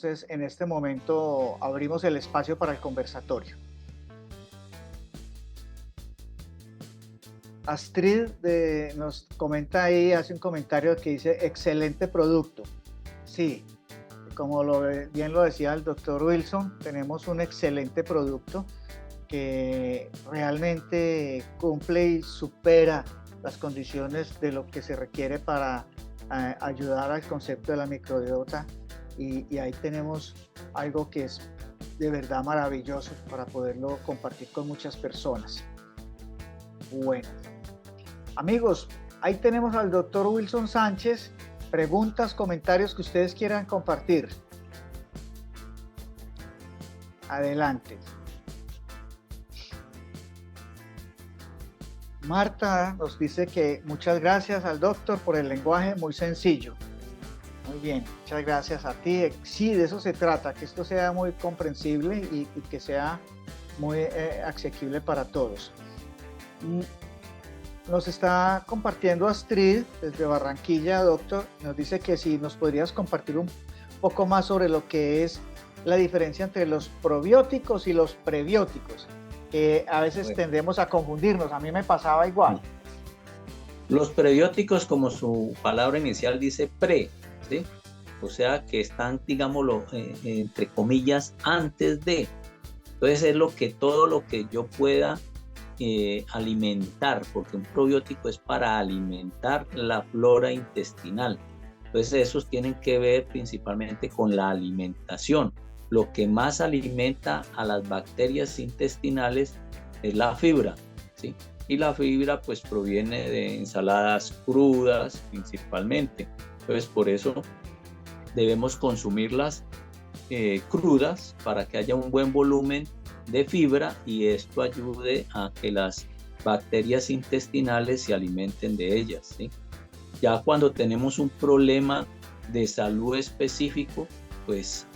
Entonces, en este momento abrimos el espacio para el conversatorio. Astrid nos comenta ahí, hace un comentario que dice, excelente producto. Sí, como bien lo decía el doctor Wilson, tenemos un excelente producto que realmente cumple y supera las condiciones de lo que se requiere para ayudar al concepto de la microbiota, y ahí tenemos algo que es de verdad maravilloso para poderlo compartir con muchas personas. Bueno, amigos, ahí tenemos al doctor Wilson Sánchez. Preguntas, comentarios que ustedes quieran compartir. Adelante. Marta nos dice que muchas gracias al doctor por el lenguaje muy sencillo. Muy bien, muchas gracias a ti. Sí, de eso se trata, que esto sea muy comprensible y que sea muy asequible para todos. Nos está compartiendo Astrid desde Barranquilla, doctor. Nos dice que si nos podrías compartir un poco más sobre lo que es la diferencia entre los probióticos y los prebióticos. A veces tendemos a confundirnos, a mí me pasaba igual. Los prebióticos, como su palabra inicial dice, pre, ¿sí? O sea que están, digámoslo, entre comillas, antes de. Entonces es todo lo que yo pueda alimentar, porque un probiótico es para alimentar la flora intestinal. Entonces esos tienen que ver principalmente con la alimentación. Lo que más alimenta a las bacterias intestinales es la fibra, ¿sí? Y la fibra pues proviene de ensaladas crudas principalmente. Entonces por eso debemos consumirlas crudas para que haya un buen volumen de fibra y esto ayude a que las bacterias intestinales se alimenten de ellas, ¿sí? Ya cuando tenemos un problema de salud específico, pues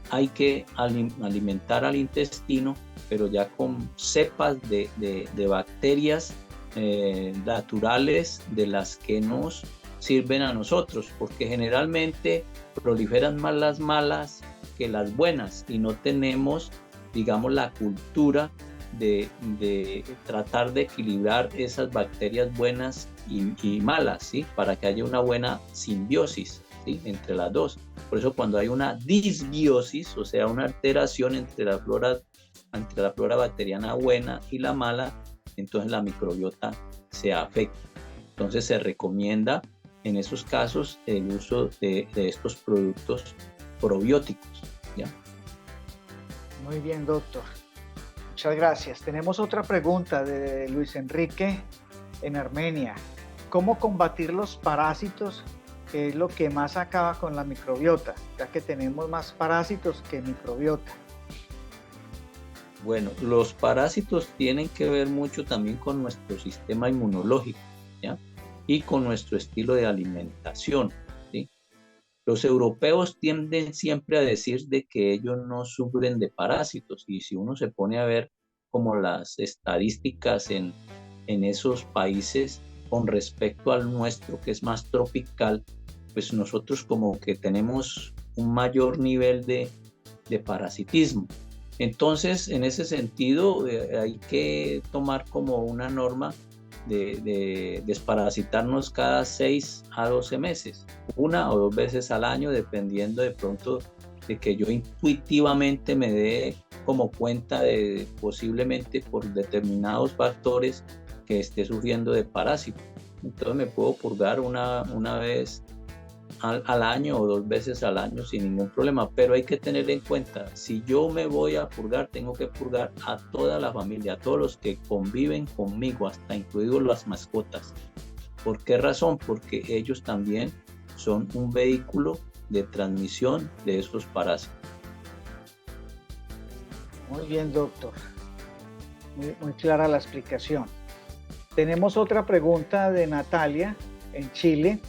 hay que alimentar al intestino, pero ya con cepas de bacterias naturales de las que nos sirven a nosotros, porque generalmente proliferan más las malas que las buenas y no tenemos, digamos, la cultura de tratar de equilibrar esas bacterias buenas y malas, ¿sí? Para que haya una buena simbiosis, ¿sí? Entre las dos. Por eso cuando hay una disbiosis, o sea, una alteración entre la flora bacteriana buena y la mala, entonces la microbiota se afecta. Entonces se recomienda en esos casos el uso de estos productos probióticos, ¿ya? Muy bien, doctor. Muchas gracias. Tenemos otra pregunta de Luis Enrique en Armenia. ¿Cómo combatir los parásitos, que es lo que más acaba con la microbiota, ya que tenemos más parásitos que microbiota? Bueno, los parásitos tienen que ver mucho también con nuestro sistema inmunológico, ¿ya? Y con nuestro estilo de alimentación, ¿sí? Los europeos tienden siempre a decir de que ellos no sufren de parásitos, y si uno se pone a ver como las estadísticas en esos países con respecto al nuestro, que es más tropical, pues nosotros como que tenemos un mayor nivel de parasitismo. Entonces, en ese sentido, hay que tomar como una norma de desparasitarnos cada 6 a 12 meses, 1 o 2 veces al año, dependiendo de pronto de que yo intuitivamente me dé como cuenta de posiblemente por determinados factores que esté sufriendo de parásito. Entonces me puedo purgar una vez al año o 2 veces al año sin ningún problema, pero hay que tener en cuenta, si yo me voy a purgar, tengo que purgar a toda la familia, a todos los que conviven conmigo, hasta incluidos las mascotas. ¿Por qué razón? Porque ellos también son un vehículo de transmisión de esos parásitos. Muy bien, doctor. Muy clara la explicación. Tenemos otra pregunta de Natalia en Chile,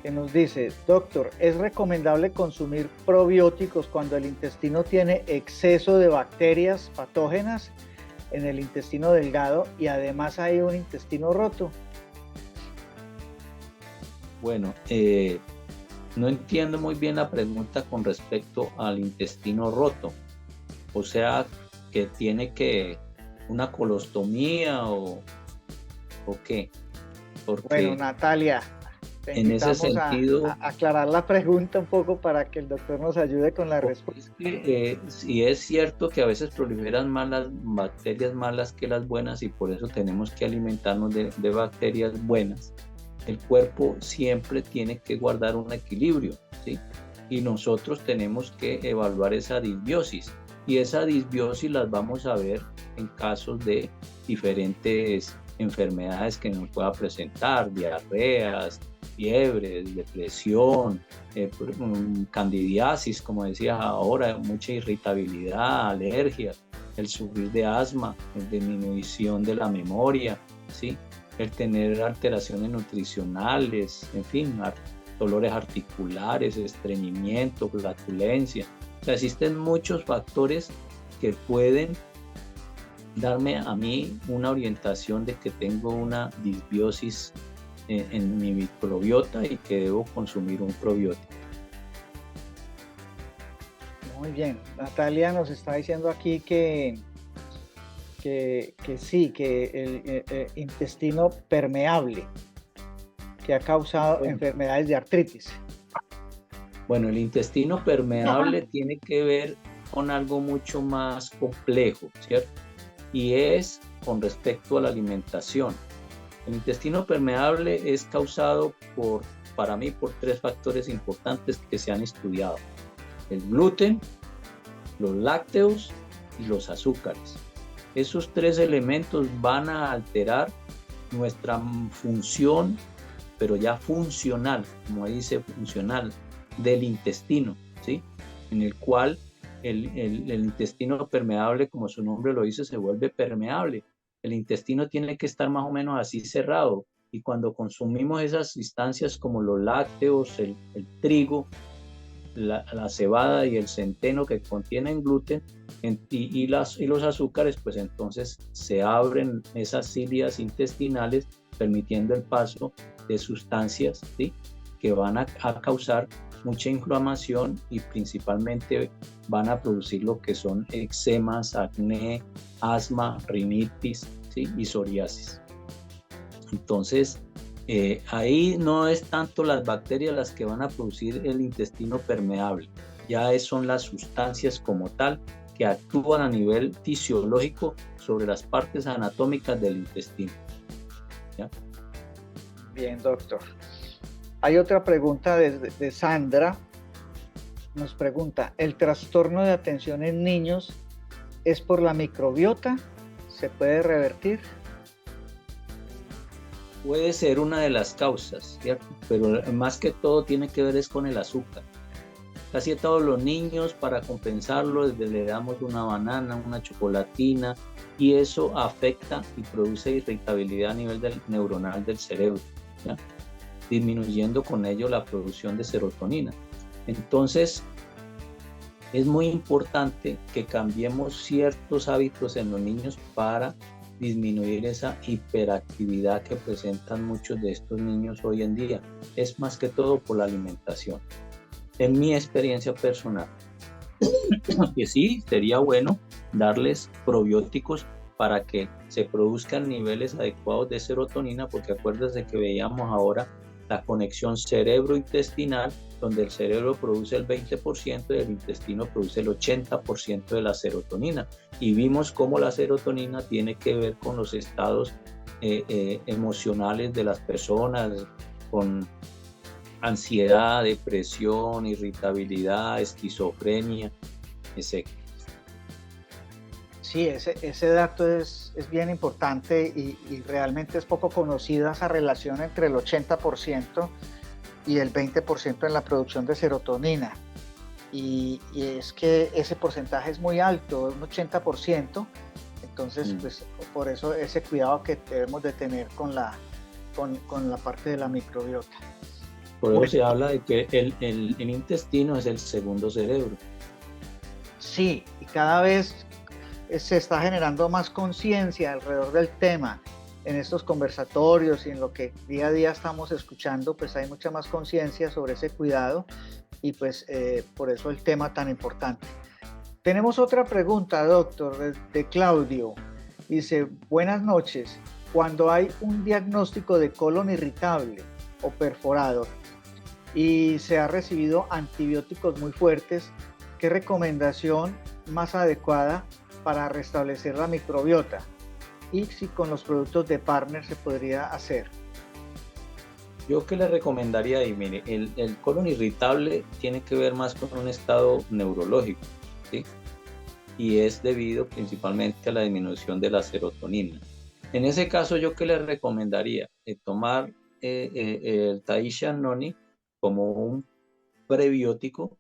que nos dice: doctor, ¿es recomendable consumir probióticos cuando el intestino tiene exceso de bacterias patógenas en el intestino delgado y además hay un intestino roto? Bueno, No entiendo muy bien la pregunta con respecto al intestino roto. O sea, que tiene que una colostomía o qué. Bueno, Porque Natalia, te en ese invitamos sentido, a aclarar la pregunta un poco para que el doctor nos ayude con la porque es respuesta. que sí es cierto que a veces proliferan más las bacterias malas que las buenas y por eso tenemos que alimentarnos de bacterias buenas. El cuerpo siempre tiene que guardar un equilibrio, ¿sí? Y nosotros tenemos que evaluar esa disbiosis. Y esa disbiosis las vamos a ver en casos de diferentes enfermedades que nos pueda presentar, diarreas, fiebres, depresión, candidiasis, como decía ahora, mucha irritabilidad, alergias, el sufrir de asma, disminución de la memoria, ¿sí? El tener alteraciones nutricionales, en fin, dolores articulares, estreñimiento, flatulencia. O sea, existen muchos factores que pueden darme a mí una orientación de que tengo una disbiosis en mi microbiota y que debo consumir un probiótico. Muy bien, Natalia nos está diciendo aquí que sí, que el intestino permeable que ha causado enfermedades de artritis. Bueno, el intestino permeable tiene que ver con algo mucho más complejo, ¿cierto? Y es con respecto a la alimentación. El intestino permeable es causado para mí, por 3 factores importantes que se han estudiado: el gluten, los lácteos y los azúcares. Esos 3 elementos van a alterar nuestra función, pero ya funcional, como dice funcional, del intestino, ¿sí? En el cual el intestino permeable, como su nombre lo dice, se vuelve permeable. El intestino tiene que estar más o menos así cerrado, y cuando consumimos esas sustancias como los lácteos, el trigo, la cebada y el centeno que contienen gluten y los azúcares, pues entonces se abren esas cilias intestinales, permitiendo el paso de sustancias, ¿sí?, que van a causar mucha inflamación y principalmente van a producir lo que son eczemas, acné, asma, rinitis, ¿sí?, y psoriasis. Entonces, ahí no es tanto las bacterias las que van a producir el intestino permeable, ya son las sustancias como tal que actúan a nivel fisiológico sobre las partes anatómicas del intestino. ¿Ya? Bien, doctor. Hay otra pregunta de Sandra. Nos pregunta, ¿el trastorno de atención en niños es por la microbiota? ¿Se puede revertir? Puede ser una de las causas, ¿cierto? Pero más que todo tiene que ver es con el azúcar. Casi a todos los niños, para compensarlo, le damos una banana, una chocolatina, y eso afecta y produce irritabilidad a nivel neuronal del cerebro, ¿ya?, disminuyendo con ello la producción de serotonina. Entonces, es muy importante que cambiemos ciertos hábitos en los niños para disminuir esa hiperactividad que presentan muchos de estos niños hoy en día. Es más que todo por la alimentación. En mi experiencia personal, que sí, sería bueno darles probióticos para que se produzcan niveles adecuados de serotonina, porque acuérdense que veíamos ahora la conexión cerebro-intestinal, donde el cerebro produce el 20% y el intestino produce el 80% de la serotonina. Y vimos cómo la serotonina tiene que ver con los estados emocionales de las personas, con ansiedad, depresión, irritabilidad, esquizofrenia, etc. Sí, ese dato es bien importante y realmente es poco conocida esa relación entre el 80% y el 20% en la producción de serotonina. Y es que ese porcentaje es muy alto, un 80%. Entonces, pues por eso ese cuidado que debemos de tener con la parte de la microbiota. Por eso se habla de que el intestino es el segundo cerebro. Sí, y cada vez se está generando más conciencia alrededor del tema, en estos conversatorios y en lo que día a día estamos escuchando, pues hay mucha más conciencia sobre ese cuidado y pues por eso el tema tan importante. Tenemos otra pregunta, doctor, de Claudio. Dice, buenas noches. Cuando hay un diagnóstico de colon irritable o perforado y se ha recibido antibióticos muy fuertes, ¿qué recomendación más adecuada para restablecer la microbiota? Y si con los productos de Partner se podría hacer. Yo qué le recomendaría ahí, mire, el colon irritable tiene que ver más con un estado neurológico, ¿sí? Y es debido principalmente a la disminución de la serotonina. En ese caso, yo qué le recomendaría tomar el Tahisha noni como un prebiótico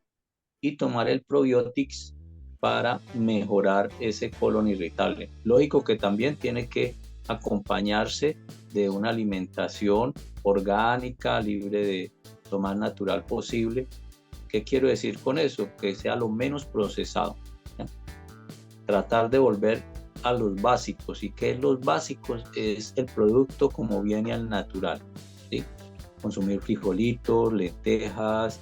y tomar el Probiotics para mejorar ese colon irritable. Lógico que también tiene que acompañarse de una alimentación orgánica, libre de lo más natural posible. ¿Qué quiero decir con eso? Que sea lo menos procesado, ¿ya? Tratar de volver a los básicos. ¿Y qué es los básicos? Es el producto como viene al natural, ¿sí? Consumir frijolitos, lentejas,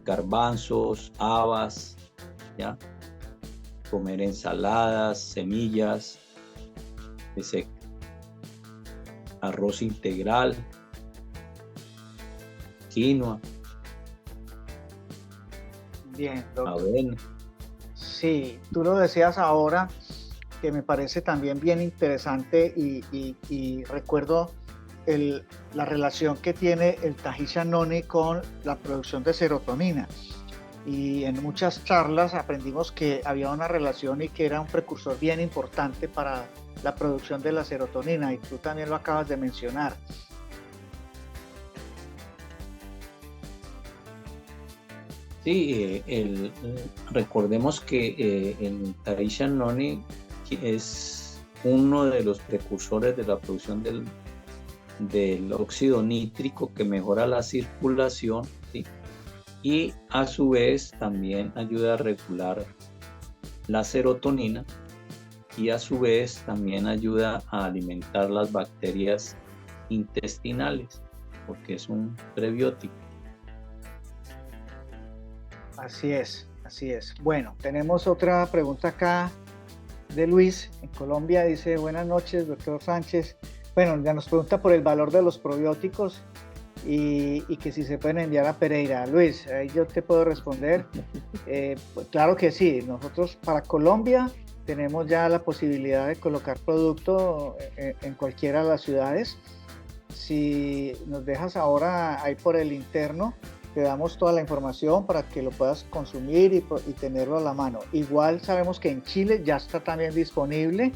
garbanzos, habas, ¿ya? Comer ensaladas, semillas, ese arroz integral, quinoa, bien, doctor. avena. Sí, tú lo decías ahora, que me parece también bien interesante y recuerdo la relación que tiene el Tahisha noni con la producción de serotonina. Y en muchas charlas aprendimos que había una relación y que era un precursor bien importante para la producción de la serotonina, y tú también lo acabas de mencionar. Sí, recordemos que el Tahisha noni es uno de los precursores de la producción del óxido nítrico que mejora la circulación, ¿sí? Y a su vez también ayuda a regular la serotonina y a su vez también ayuda a alimentar las bacterias intestinales porque es un prebiótico. Así es, así es. Bueno, tenemos otra pregunta acá de Luis en Colombia. Dice, buenas noches, doctor Sánchez. Bueno, ya nos pregunta por el valor de los probióticos y que si se pueden enviar a Pereira. Luis, ahí yo te puedo responder. Pues claro que sí. Nosotros para Colombia tenemos ya la posibilidad de colocar producto en cualquiera de las ciudades. Si nos dejas ahora ahí por el interno, te damos toda la información para que lo puedas consumir y tenerlo a la mano. Igual sabemos que en Chile ya está también disponible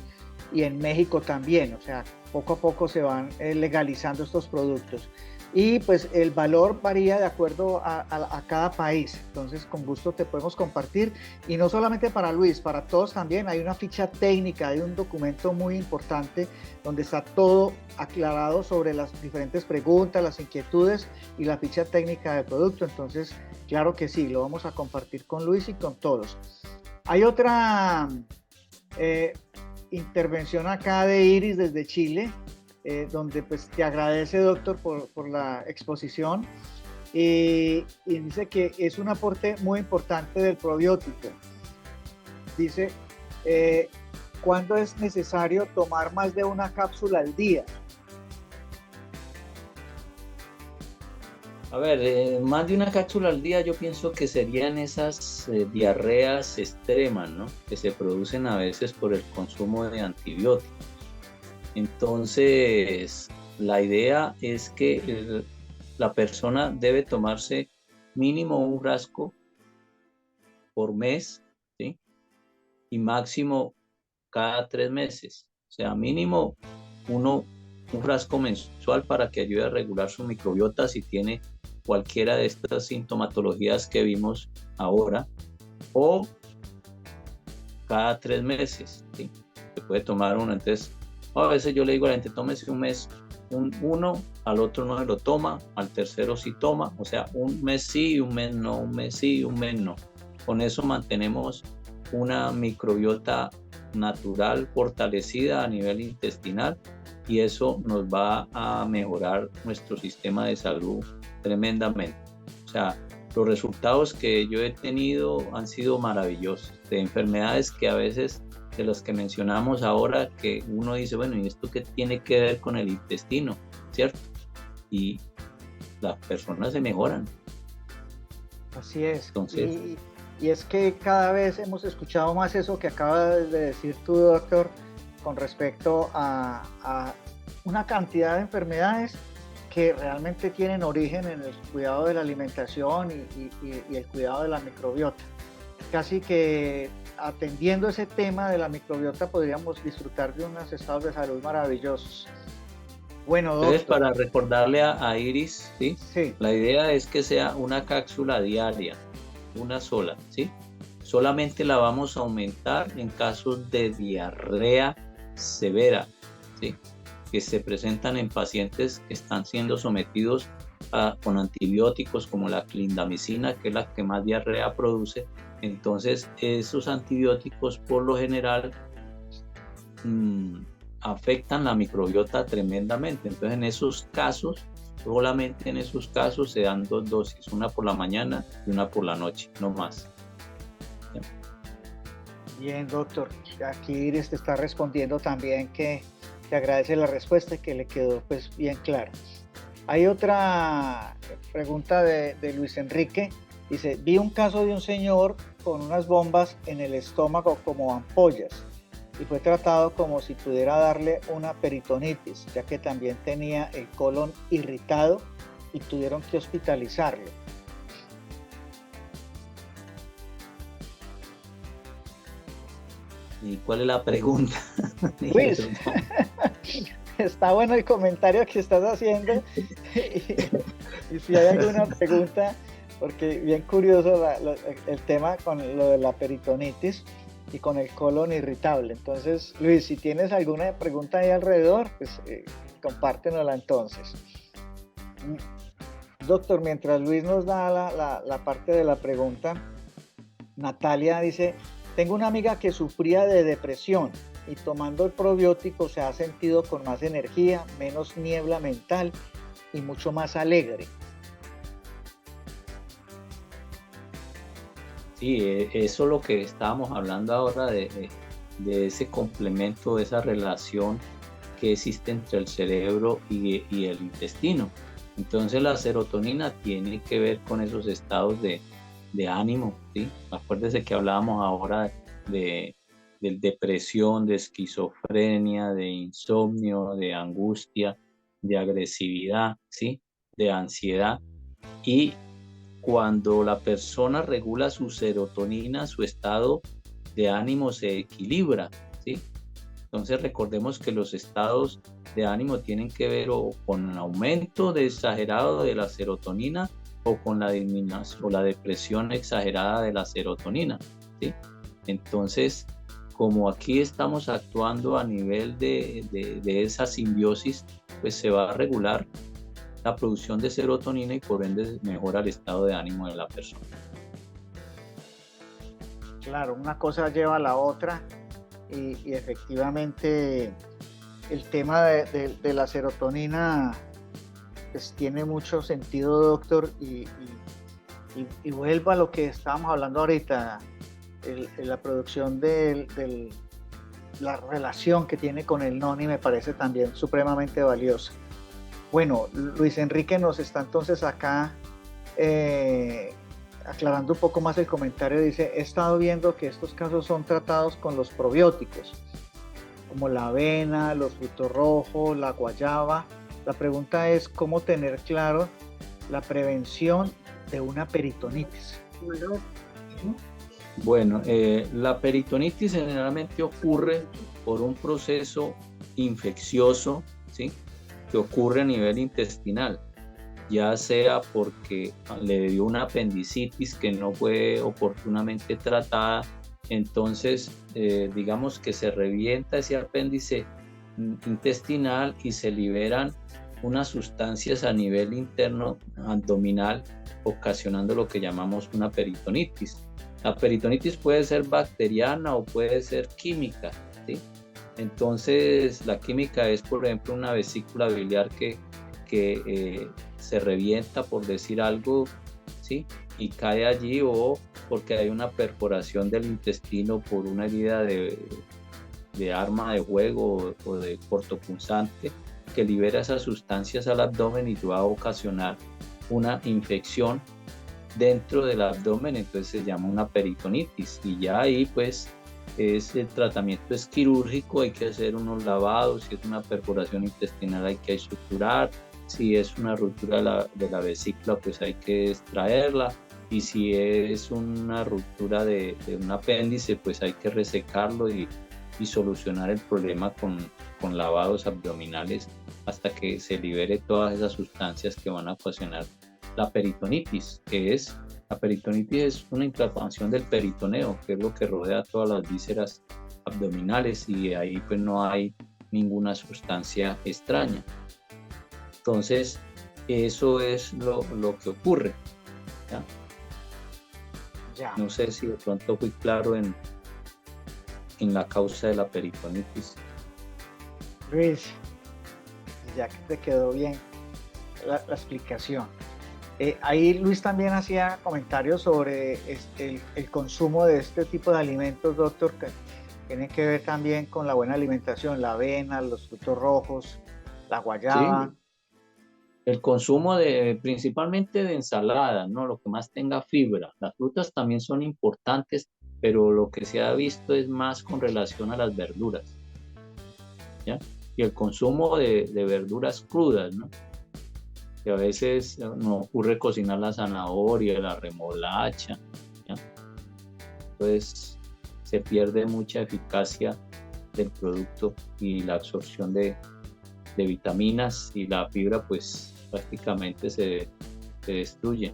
y en México también, o sea, poco a poco se van legalizando estos productos. Y pues el valor varía de acuerdo a cada país, entonces con gusto te podemos compartir, y no solamente para Luis, para todos también. Hay una ficha técnica, hay un documento muy importante donde está todo aclarado sobre las diferentes preguntas, las inquietudes y la ficha técnica del producto. Entonces claro que sí, lo vamos a compartir con Luis y con todos. Hay otra intervención acá de Iris desde Chile, donde pues te agradece, doctor, por la exposición, y dice que es un aporte muy importante del probiótico. Dice, ¿cuándo es necesario tomar más de una cápsula al día? A ver, más de una cápsula al día yo pienso que serían esas diarreas extremas, ¿no? Que se producen a veces por el consumo de antibióticos. Entonces, la idea es que la persona debe tomarse mínimo un frasco por mes, ¿sí? Y máximo cada 3 meses. O sea, mínimo un frasco mensual para que ayude a regular su microbiota si tiene cualquiera de estas sintomatologías que vimos ahora, o cada 3 meses, ¿sí? Se puede tomar uno. Entonces, a veces yo le digo a la gente, tómese un mes uno, al otro no se lo toma, al tercero sí toma, o sea, un mes sí, un mes no, un mes sí, un mes no. Con eso mantenemos una microbiota natural fortalecida a nivel intestinal, y eso nos va a mejorar nuestro sistema de salud tremendamente. O sea, los resultados que yo he tenido han sido maravillosos, de enfermedades que a veces, de las que mencionamos ahora, que uno dice, bueno, ¿y esto qué tiene que ver con el intestino? ¿Cierto? Y las personas se mejoran. Así es. Entonces, y es que cada vez hemos escuchado más eso que acaba de decir tu doctor, con respecto a una cantidad de enfermedades que realmente tienen origen en el cuidado de la alimentación y el cuidado de la microbiota. Casi que atendiendo ese tema de la microbiota podríamos disfrutar de unos estados de salud maravillosos. Bueno, doctor. Entonces, para recordarle a Iris, ¿sí? Sí. La idea es que sea una cápsula diaria, una sola, ¿sí? Solamente la vamos a aumentar en casos de diarrea severa, ¿sí? Que se presentan en pacientes que están siendo sometidos con antibióticos como la clindamicina, que es la que más diarrea produce. Entonces, esos antibióticos por lo general afectan la microbiota tremendamente. Entonces, en esos casos, solamente en esos casos se dan 2 dosis, una por la mañana y una por la noche, no más. Bien, doctor. Aquí Iris te está respondiendo también que te agradece la respuesta y que le quedó pues bien claro. Hay otra pregunta de Luis Enrique. Dice, vi un caso de un señor con unas bombas en el estómago como ampollas y fue tratado como si pudiera darle una peritonitis, ya que también tenía el colon irritado y tuvieron que hospitalizarlo. ¿Y cuál es la pregunta? Luis, está bueno el comentario que estás haciendo y si hay alguna pregunta, porque bien curioso el tema con lo de la peritonitis y con el colon irritable. Entonces, Luis, si tienes alguna pregunta ahí alrededor, pues compártenosla entonces. Doctor, mientras Luis nos da la parte de la pregunta, Natalia dice, tengo una amiga que sufría de depresión y tomando el probiótico se ha sentido con más energía, menos niebla mental y mucho más alegre. Sí, eso es lo que estábamos hablando ahora de ese complemento, de esa relación que existe entre el cerebro y el intestino. Entonces la serotonina tiene que ver con esos estados de ánimo, ¿sí? Acuérdese que hablábamos ahora de depresión, de esquizofrenia, de insomnio, de angustia, de agresividad, ¿sí? De ansiedad. Y cuando la persona regula su serotonina, su estado de ánimo se equilibra, ¿sí? Entonces recordemos que los estados de ánimo tienen que ver o con el aumento exagerado de la serotonina o con la disminución o la depresión exagerada de la serotonina, ¿sí? Entonces, como aquí estamos actuando a nivel de esa simbiosis, pues se va a regular la producción de serotonina y por ende mejora el estado de ánimo de la persona. Claro, una cosa lleva a la otra y efectivamente el tema de la serotonina pues tiene mucho sentido, doctor, y vuelvo a lo que estábamos hablando ahorita, la producción de la relación que tiene con el noni me parece también supremamente valiosa. Bueno, Luis Enrique nos está entonces acá aclarando un poco más el comentario. Dice, he estado viendo que estos casos son tratados con los probióticos, como la avena, los frutos rojos, la guayaba. La pregunta es, ¿cómo tener claro la prevención de una peritonitis? Bueno, la peritonitis generalmente ocurre por un proceso infeccioso, ¿sí? Que ocurre a nivel intestinal, ya sea porque le dio una apendicitis que no fue oportunamente tratada, entonces digamos que se revienta ese apéndice intestinal y se liberan unas sustancias a nivel interno abdominal, ocasionando lo que llamamos una peritonitis. La peritonitis puede ser bacteriana o puede ser química, ¿sí? Entonces, la química es, por ejemplo, una vesícula biliar que se revienta, por decir algo, ¿sí? Y cae allí, o porque hay una perforación del intestino por una herida de arma de juego o de cortopunzante que libera esas sustancias al abdomen y va a ocasionar una infección dentro del abdomen, entonces se llama una peritonitis, y ya ahí pues el tratamiento es quirúrgico, hay que hacer unos lavados, si es una perforación intestinal hay que suturar, si es una ruptura de la vesícula pues hay que extraerla, y si es una ruptura de un apéndice pues hay que resecarlo y solucionar el problema con lavados abdominales hasta que se libere todas esas sustancias que van a ocasionar la peritonitis, la peritonitis es una inflamación del peritoneo, que es lo que rodea todas las vísceras abdominales, y ahí pues no hay ninguna sustancia extraña. Entonces, eso es lo que ocurre, ¿ya? Ya. No sé si de pronto fui claro en la causa de la peritonitis. Luis, ya que te quedó bien la explicación. Ahí Luis también hacía comentarios sobre el consumo de este tipo de alimentos, doctor, que tienen que ver también con la buena alimentación, la avena, los frutos rojos, la guayaba. Sí. El consumo principalmente de ensaladas, ¿no? Lo que más tenga fibra. Las frutas también son importantes, pero lo que se ha visto es más con relación a las verduras, ¿ya? Y el consumo de verduras crudas, ¿no? Que a veces nos ocurre cocinar la zanahoria, la remolacha, ¿ya? Entonces se pierde mucha eficacia del producto y la absorción de vitaminas, y la fibra pues prácticamente se destruye.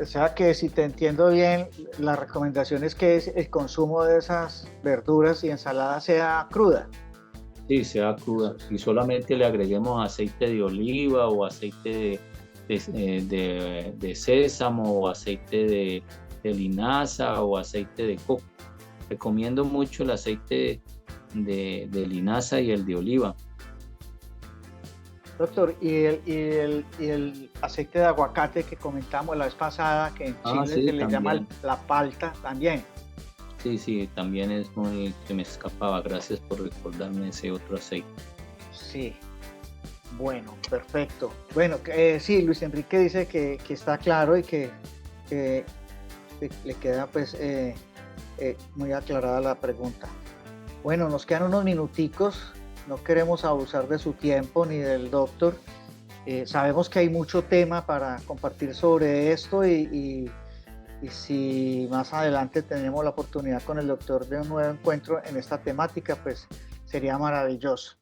O sea que si te entiendo bien, la recomendación es que el consumo de esas verduras y ensaladas sea cruda. Sí, sea cruda, y solamente le agreguemos aceite de oliva o aceite de sésamo o aceite de linaza o aceite de coco. Recomiendo mucho el aceite de linaza y el de oliva. Doctor, y el aceite de aguacate que comentamos la vez pasada, que en Chile sí, se le también llama la palta, también. Sí, también es muy que me escapaba. Gracias por recordarme ese otro aceite. Sí, bueno, perfecto. Bueno, sí, Luis Enrique dice que está claro y que le queda pues muy aclarada la pregunta. Bueno, nos quedan unos minuticos, no queremos abusar de su tiempo ni del doctor. Sabemos que hay mucho tema para compartir sobre esto y si más adelante tenemos la oportunidad con el doctor de un nuevo encuentro en esta temática, pues sería maravilloso.